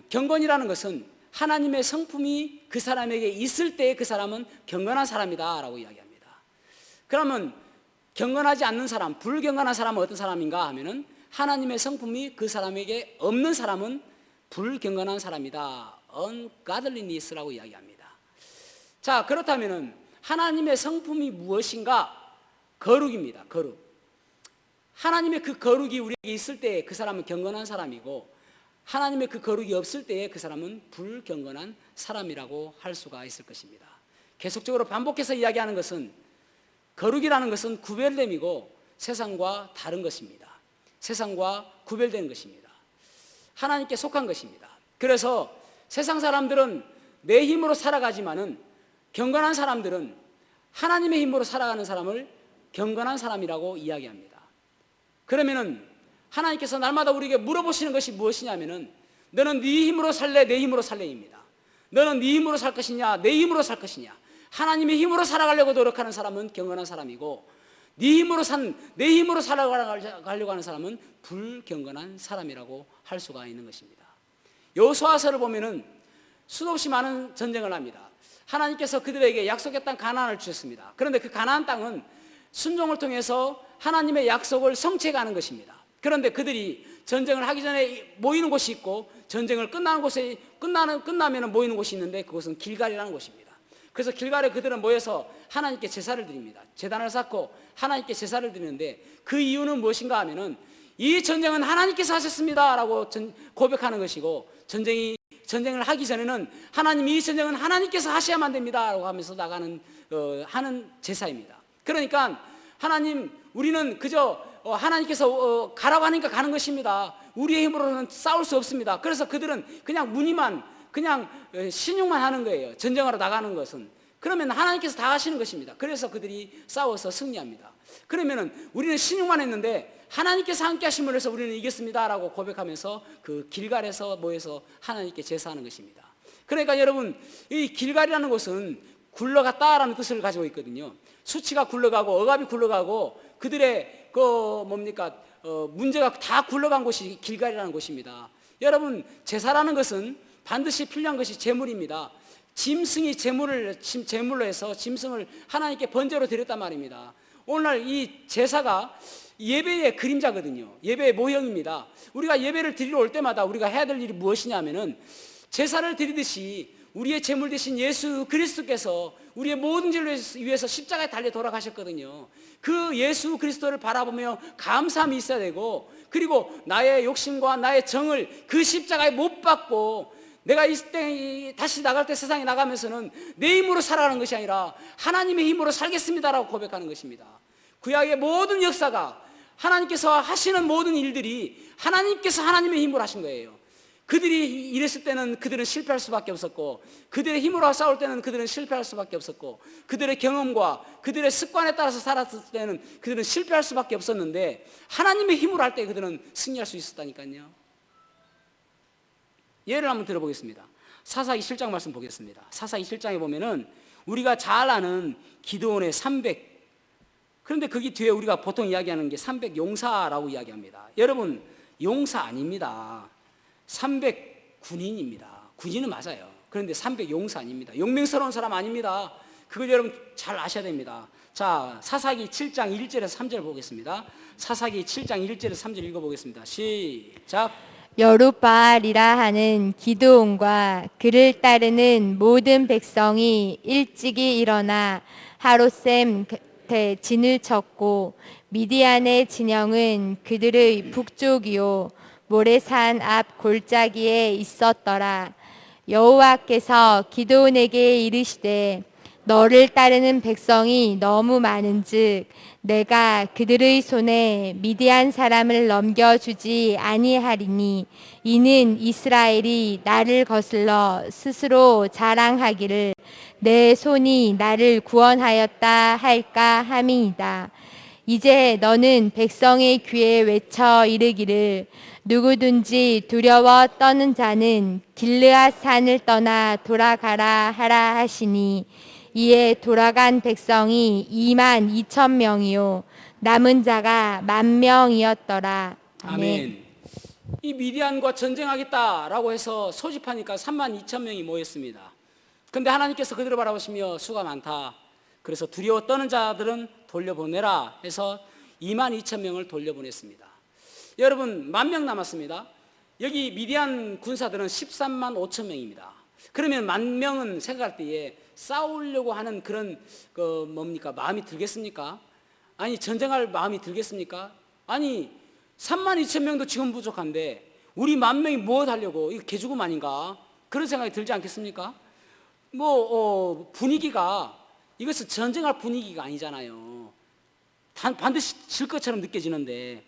경건이라는 것은 하나님의 성품이 그 사람에게 있을 때 그 사람은 경건한 사람이다 라고 이야기합니다. 그러면 경건하지 않는 사람, 불경건한 사람은 어떤 사람인가 하면은 하나님의 성품이 그 사람에게 없는 사람은 불경건한 사람이다, ungodliness라고 이야기합니다. 자, 그렇다면은 하나님의 성품이 무엇인가? 거룩입니다. 거룩. 하나님의 그 거룩이 우리에게 있을 때 그 사람은 경건한 사람이고, 하나님의 그 거룩이 없을 때에 그 사람은 불경건한 사람이라고 할 수가 있을 것입니다. 계속적으로 반복해서 이야기하는 것은, 거룩이라는 것은 구별됨이고 세상과 다른 것입니다. 세상과 구별된 것입니다. 하나님께 속한 것입니다. 그래서 세상 사람들은 내 힘으로 살아가지만은 경건한 사람들은 하나님의 힘으로 살아가는 사람을 경건한 사람이라고 이야기합니다. 그러면은 하나님께서 날마다 우리에게 물어보시는 것이 무엇이냐면은 너는 네 힘으로 살래, 내 힘으로 살래입니다. 너는 네 힘으로 살 것이냐, 내 힘으로 살 것이냐. 하나님의 힘으로 살아가려고 노력하는 사람은 경건한 사람이고, 내 힘으로 살아가려고 하는 사람은 불경건한 사람이라고 할 수가 있는 것입니다. 여호수아서를 보면은 수도 없이 많은 전쟁을 합니다. 하나님께서 그들에게 약속의 땅 가나안을 주셨습니다. 그런데 그 가나안 땅은 순종을 통해서 하나님의 약속을 성취해가는 것입니다. 그런데 그들이 전쟁을 하기 전에 모이는 곳이 있고, 전쟁을 끝나면 모이는 곳이 있는데, 그곳은 길갈이라는 곳입니다. 그래서 길갈에 그들은 모여서 하나님께 제사를 드립니다. 제단을 쌓고 하나님께 제사를 드리는데, 그 이유는 무엇인가 하면은 이 전쟁은 하나님께서 하셨습니다 라고 고백하는 것이고, 전쟁을 하기 전에는 하나님이 이 전쟁은 하나님께서 하셔야만 됩니다 라고 하면서 하는 제사입니다. 그러니까 하나님, 우리는 그저 하나님께서 가라고 하니까 가는 것입니다. 우리의 힘으로는 싸울 수 없습니다. 그래서 그들은 그냥 그냥 신용만 하는 거예요. 전쟁하러 나가는 것은. 그러면 하나님께서 다 하시는 것입니다. 그래서 그들이 싸워서 승리합니다. 그러면은 우리는 신용만 했는데 하나님께서 함께 하심으로 해서 우리는 이겼습니다 라고 고백하면서 그 길갈에서 모여서 하나님께 제사하는 것입니다. 그러니까 여러분, 이 길갈이라는 곳은 굴러갔다라는 뜻을 가지고 있거든요. 수치가 굴러가고 억압이 굴러가고 그들의 문제가 다 굴러간 곳이 길갈이라는 곳입니다. 여러분, 제사라는 것은 반드시 필요한 것이 제물입니다. 짐승이 제물로 해서 짐승을 하나님께 번제로 드렸단 말입니다. 오늘날 이 제사가 예배의 그림자거든요. 예배의 모형입니다. 우리가 예배를 드리러 올 때마다 우리가 해야 될 일이 무엇이냐면은 제사를 드리듯이 우리의 제물 되신 예수 그리스도께서 우리의 모든 죄를 위해서 십자가에 달려 돌아가셨거든요. 그 예수 그리스도를 바라보며 감사함이 있어야 되고, 그리고 나의 욕심과 나의 정을 그 십자가에 못 박고 내가 다시 나갈 때 세상에 나가면서는 내 힘으로 살아가는 것이 아니라 하나님의 힘으로 살겠습니다라고 고백하는 것입니다. 구약의 모든 역사가 하나님께서 하시는 모든 일들이 하나님께서 하나님의 힘으로 하신 거예요. 그들이 이랬을 때는 그들은 실패할 수밖에 없었고, 그들의 힘으로 싸울 때는 그들은 실패할 수밖에 없었고, 그들의 경험과 그들의 습관에 따라서 살았을 때는 그들은 실패할 수밖에 없었는데, 하나님의 힘으로 할 때 그들은 승리할 수 있었다니까요. 예를 한번 들어보겠습니다. 사사기 7장 말씀 보겠습니다. 사사기 7장에 보면은 우리가 잘 아는 기드온의 300, 그런데 거기 뒤에 우리가 보통 이야기하는 게 300 용사라고 이야기합니다. 여러분, 용사 아닙니다. 300 군인입니다. 군인은 맞아요. 그런데 300 용사 아닙니다. 용맹스러운 사람 아닙니다. 그걸 여러분 잘 아셔야 됩니다. 자, 사사기 7장 1절에서 3절 보겠습니다. 사사기 7장 1절에서 3절 읽어보겠습니다. 시작. 여룻바알이라 하는 기드온과 그를 따르는 모든 백성이 일찍이 일어나 하롯셈 곁에 진을 쳤고, 미디안의 진영은 그들의 북쪽이요 모레산 앞 골짜기에 있었더라. 여호와께서 기드온에게 이르시되 너를 따르는 백성이 너무 많은즉 내가 그들의 손에 미디안 사람을 넘겨주지 아니하리니, 이는 이스라엘이 나를 거슬러 스스로 자랑하기를 내 손이 나를 구원하였다 할까 함이니이다. 이제 너는 백성의 귀에 외쳐 이르기를 누구든지 두려워 떠는 자는 길르앗 산을 떠나 돌아가라 하라 하시니, 이에 돌아간 백성이 22,000명이요 남은 자가 10,000명이었더라. 아멘. 이 미디안과 전쟁하겠다라고 해서 소집하니까 32,000명이 모였습니다. 그런데 하나님께서 그들을 바라보시며 수가 많다, 그래서 두려워 떠는 자들은 돌려보내라 해서 22,000명을 돌려보냈습니다. 여러분, 10,000명 남았습니다. 여기 미디안 군사들은 13만 5천 명입니다. 그러면 10,000명은 생각할 때에 싸우려고 하는 그런 마음이 들겠습니까? 아니, 전쟁할 마음이 들겠습니까? 아니, 32,000명도 지금 부족한데 우리 10,000명이 무엇 하려고, 이거 개죽음 아닌가? 그런 생각이 들지 않겠습니까? 분위기가, 이것은 전쟁할 분위기가 아니잖아요. 반드시 질 것처럼 느껴지는데,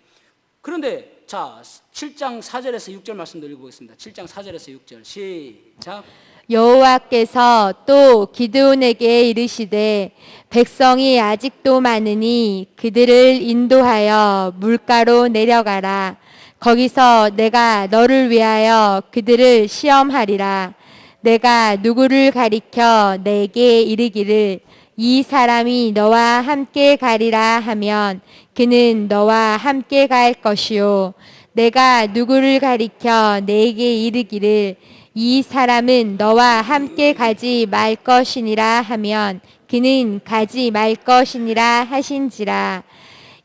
그런데 자, 7장 4절에서 6절 말씀도 읽어보겠습니다. 7장 4절에서 6절 시작. 여호와께서 또 기드온에게 이르시되 백성이 아직도 많으니 그들을 인도하여 물가로 내려가라. 거기서 내가 너를 위하여 그들을 시험하리라. 내가 누구를 가리켜 내게 이르기를 이 사람이 너와 함께 가리라 하면 그는 너와 함께 갈 것이요, 내가 누구를 가리켜 내게 이르기를 이 사람은 너와 함께 가지 말 것이니라 하면 그는 가지 말 것이니라 하신지라.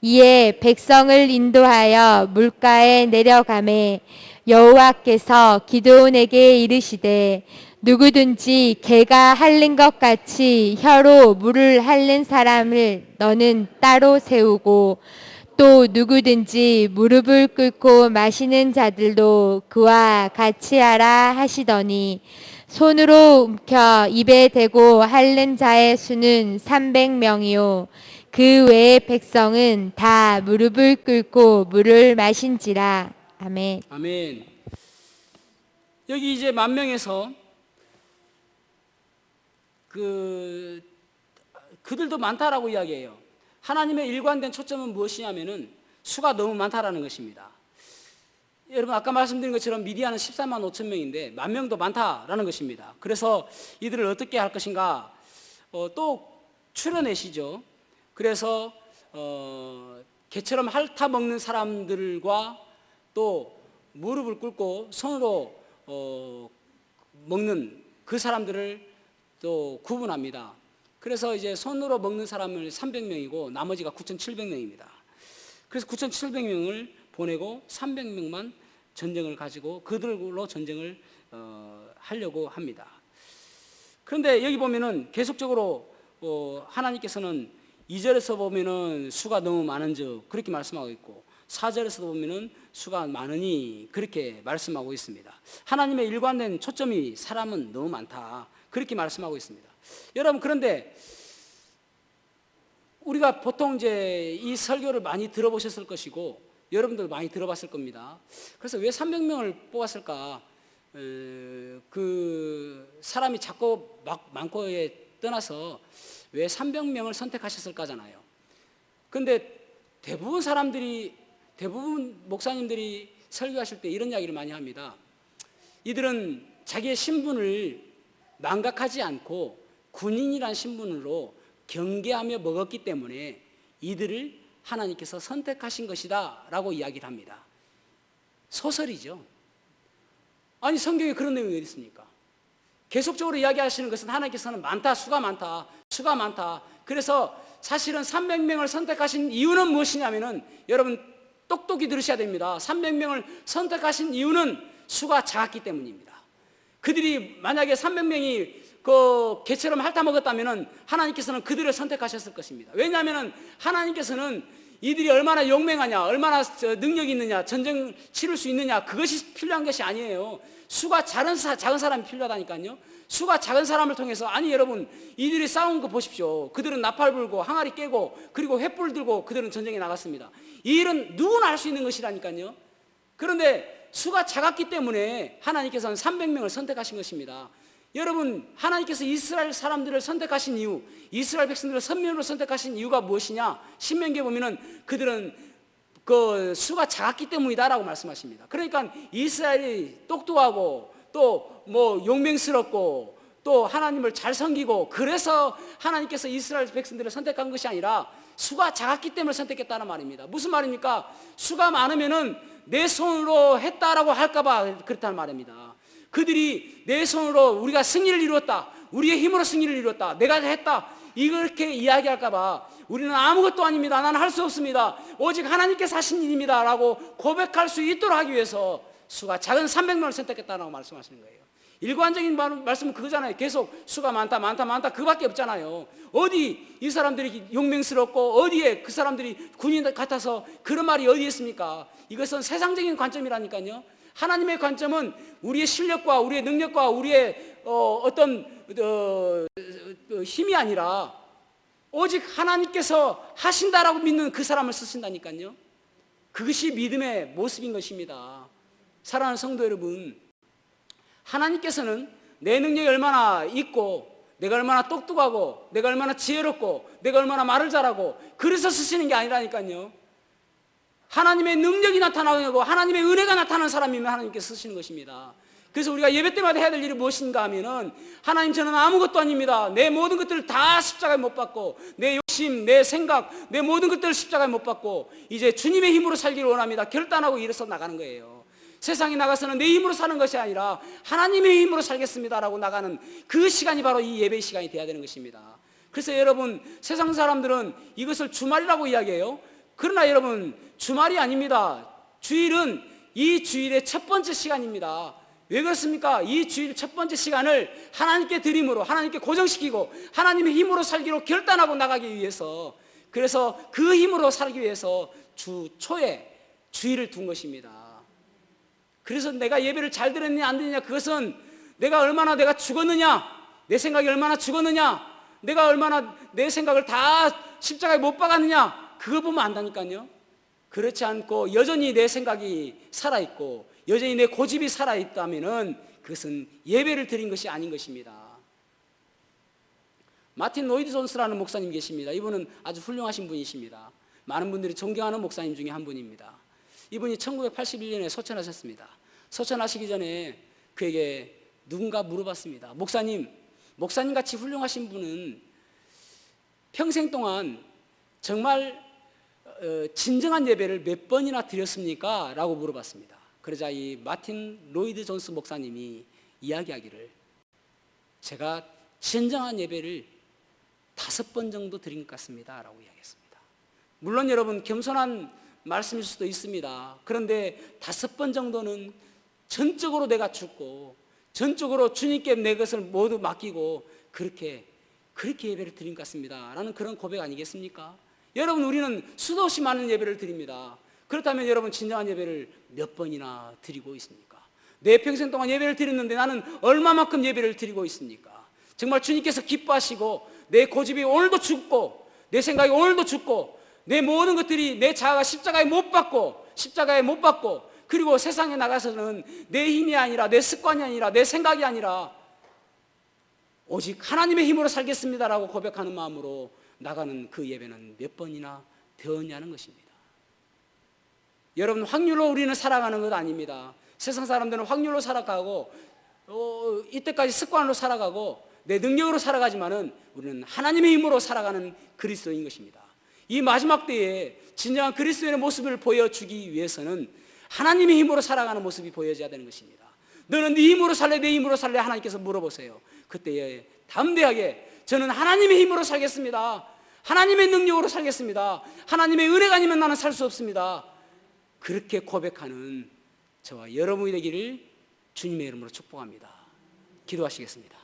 이에 백성을 인도하여 물가에 내려가매 여호와께서 기드온에게 이르시되 누구든지 개가 핥는 것 같이 혀로 물을 핥는 사람을 너는 따로 세우고, 또 누구든지 무릎을 꿇고 마시는 자들도 그와 같이 하라 하시더니, 손으로 움켜 입에 대고 핥는 자의 수는 300명이요 그 외의 백성은 다 무릎을 꿇고 물을 마신지라. 아멘. 아멘. 여기 이제 10,000명에서 그들도 많다라고 이야기해요. 하나님의 일관된 초점은 무엇이냐면은 수가 너무 많다라는 것입니다. 여러분, 아까 말씀드린 것처럼 미디안은 14만 5천 명인데 10,000명도 많다라는 것입니다. 그래서 이들을 어떻게 할 것인가, 또 추려내시죠. 그래서 개처럼 핥아 먹는 사람들과 또 무릎을 꿇고 손으로 먹는 그 사람들을 또 구분합니다. 그래서 이제 손으로 먹는 사람을 300명이고 나머지가 9,700명입니다. 그래서 9,700명을 보내고 300명만 전쟁을 가지고 그들로 전쟁을 하려고 합니다. 그런데 여기 보면은 계속적으로 하나님께서는 2절에서 보면은 수가 너무 많은즉 그렇게 말씀하고 있고, 4절에서도 보면은 수가 많으니 그렇게 말씀하고 있습니다. 하나님의 일관된 초점이 사람은 너무 많다, 그렇게 말씀하고 있습니다. 여러분, 그런데 우리가 보통 이제 이 설교를 많이 들어보셨을 것이고 여러분들 많이 들어봤을 겁니다. 그래서 왜 300명을 뽑았을까? 그 사람이 자꾸 많고에 떠나서 왜 300명을 선택하셨을까잖아요. 근데 대부분 목사님들이 설교하실 때 이런 이야기를 많이 합니다. 이들은 자기의 신분을 망각하지 않고 군인이란 신분으로 경계하며 먹었기 때문에 이들을 하나님께서 선택하신 것이다 라고 이야기를 합니다. 소설이죠. 아니, 성경에 그런 내용이 어디 있습니까? 계속적으로 이야기하시는 것은 하나님께서는 많다, 수가 많다, 수가 많다. 그래서 사실은 300명을 선택하신 이유는 무엇이냐면은, 여러분 똑똑히 들으셔야 됩니다. 300명을 선택하신 이유는 수가 작았기 때문입니다. 그들이 만약에 300명이 그 개처럼 핥아먹었다면은 하나님께서는 그들을 선택하셨을 것입니다. 왜냐하면은 하나님께서는 이들이 얼마나 용맹하냐, 얼마나 능력이 있느냐, 전쟁을 치를 수 있느냐, 그것이 필요한 것이 아니에요. 수가 작은 사람이 필요하다니까요. 수가 작은 사람을 통해서, 아니 여러분, 이들이 싸운 거 보십시오. 그들은 나팔 불고 항아리 깨고 그리고 횃불 들고 그들은 전쟁에 나갔습니다. 이 일은 누구나 할 수 있는 것이라니까요. 그런데 수가 작았기 때문에 하나님께서는 300명을 선택하신 것입니다. 여러분, 하나님께서 이스라엘 사람들을 선택하신 이유, 이스라엘 백성들을 선민으로 선택하신 이유가 무엇이냐? 신명기에 보면은 그들은 그 수가 작았기 때문이다라고 말씀하십니다. 그러니까 이스라엘이 똑똑하고 또 뭐 용맹스럽고 또 하나님을 잘 섬기고, 그래서 하나님께서 이스라엘 백성들을 선택한 것이 아니라 수가 작았기 때문에 선택했다는 말입니다. 무슨 말입니까? 수가 많으면은 내 손으로 했다라고 할까봐 그렇다는 말입니다. 그들이 내 손으로 우리가 승리를 이루었다, 우리의 힘으로 승리를 이루었다, 내가 했다, 이렇게 이야기할까봐 우리는 아무것도 아닙니다, 나는 할 수 없습니다, 오직 하나님께서 하신 일입니다 라고 고백할 수 있도록 하기 위해서 수가 작은 300명을 선택했다라고 말씀하시는 거예요. 일관적인 말씀은 그거잖아요. 계속 수가 많다, 많다, 많다, 그밖에 없잖아요. 어디 이 사람들이 용맹스럽고 어디에 그 사람들이 군인 같아서 그런 말이 어디 있습니까? 이것은 세상적인 관점이라니까요. 하나님의 관점은 우리의 실력과 우리의 능력과 우리의 어떤 힘이 아니라 오직 하나님께서 하신다라고 믿는 그 사람을 쓰신다니까요. 그것이 믿음의 모습인 것입니다. 사랑하는 성도 여러분, 하나님께서는 내 능력이 얼마나 있고 내가 얼마나 똑똑하고 내가 얼마나 지혜롭고 내가 얼마나 말을 잘하고 그래서 쓰시는 게 아니라니까요. 하나님의 능력이 나타나고 하나님의 은혜가 나타나는 사람이면 하나님께서 쓰시는 것입니다. 그래서 우리가 예배 때마다 해야 될 일이 무엇인가 하면은, 하나님, 저는 아무것도 아닙니다, 내 모든 것들을 다 십자가에 못 박고 내 욕심, 내 생각, 내 모든 것들을 십자가에 못 박고 이제 주님의 힘으로 살기를 원합니다, 결단하고 일어서 나가는 거예요. 세상에 나가서는 내 힘으로 사는 것이 아니라 하나님의 힘으로 살겠습니다라고 나가는 그 시간이 바로 이 예배의 시간이 되어야 되는 것입니다. 그래서 여러분, 세상 사람들은 이것을 주말이라고 이야기해요. 그러나 여러분, 주말이 아닙니다. 주일은 이 주일의 첫 번째 시간입니다. 왜 그렇습니까? 이 주일 첫 번째 시간을 하나님께 드림으로, 하나님께 고정시키고 하나님의 힘으로 살기로 결단하고 나가기 위해서, 그래서 그 힘으로 살기 위해서 주 초에 주일을 둔 것입니다. 그래서 내가 예배를 잘 드렸느냐 안 드렸느냐, 그것은 내가 얼마나 내가 죽었느냐, 내 생각이 얼마나 죽었느냐, 내가 얼마나 내 생각을 다 십자가에 못 박았느냐, 그거 보면 안다니까요. 그렇지 않고 여전히 내 생각이 살아있고 여전히 내 고집이 살아있다면은 그것은 예배를 드린 것이 아닌 것입니다. 마틴 로이드 존스라는 목사님 계십니다. 이분은 아주 훌륭하신 분이십니다. 많은 분들이 존경하는 목사님 중에 한 분입니다. 이분이 1981년에 소천하셨습니다. 소천하시기 전에 그에게 누군가 물어봤습니다. 목사님같이 훌륭하신 분은 평생 동안 정말 진정한 예배를 몇 번이나 드렸습니까? 라고 물어봤습니다. 그러자 이 마틴 로이드 존스 목사님이 이야기하기를, 제가 진정한 예배를 5번 정도 드린 것 같습니다 라고 이야기했습니다. 물론 여러분, 겸손한 말씀일 수도 있습니다. 그런데 5번 정도는 전적으로 내가 죽고 전적으로 주님께 내 것을 모두 맡기고 그렇게 예배를 드린 것 같습니다 라는 그런 고백 아니겠습니까? 여러분, 우리는 수도 없이 많은 예배를 드립니다. 그렇다면 여러분 진정한 예배를 몇 번이나 드리고 있습니까? 내 평생 동안 예배를 드렸는데 나는 얼마만큼 예배를 드리고 있습니까? 정말 주님께서 기뻐하시고 내 고집이 오늘도 죽고 내 생각이 오늘도 죽고 내 모든 것들이 내 자아가 십자가에 못 박고 그리고 세상에 나가서는 내 힘이 아니라 내 습관이 아니라 내 생각이 아니라 오직 하나님의 힘으로 살겠습니다라고 고백하는 마음으로 나가는 그 예배는 몇 번이나 되었냐는 것입니다. 여러분, 확률로 우리는 살아가는 것 아닙니다. 세상 사람들은 확률로 살아가고 이때까지 습관으로 살아가고 내 능력으로 살아가지만은 우리는 하나님의 힘으로 살아가는 그리스도인 것입니다. 이 마지막 때에 진정한 그리스도인의 모습을 보여주기 위해서는 하나님의 힘으로 살아가는 모습이 보여져야 되는 것입니다. 너는 네 힘으로 살래 내 힘으로 살래? 하나님께서 물어보세요. 그때에 담대하게 저는 하나님의 힘으로 살겠습니다. 하나님의 능력으로 살겠습니다. 하나님의 은혜가 아니면 나는 살 수 없습니다. 그렇게 고백하는 저와 여러분이 되기를 주님의 이름으로 축복합니다. 기도하시겠습니다.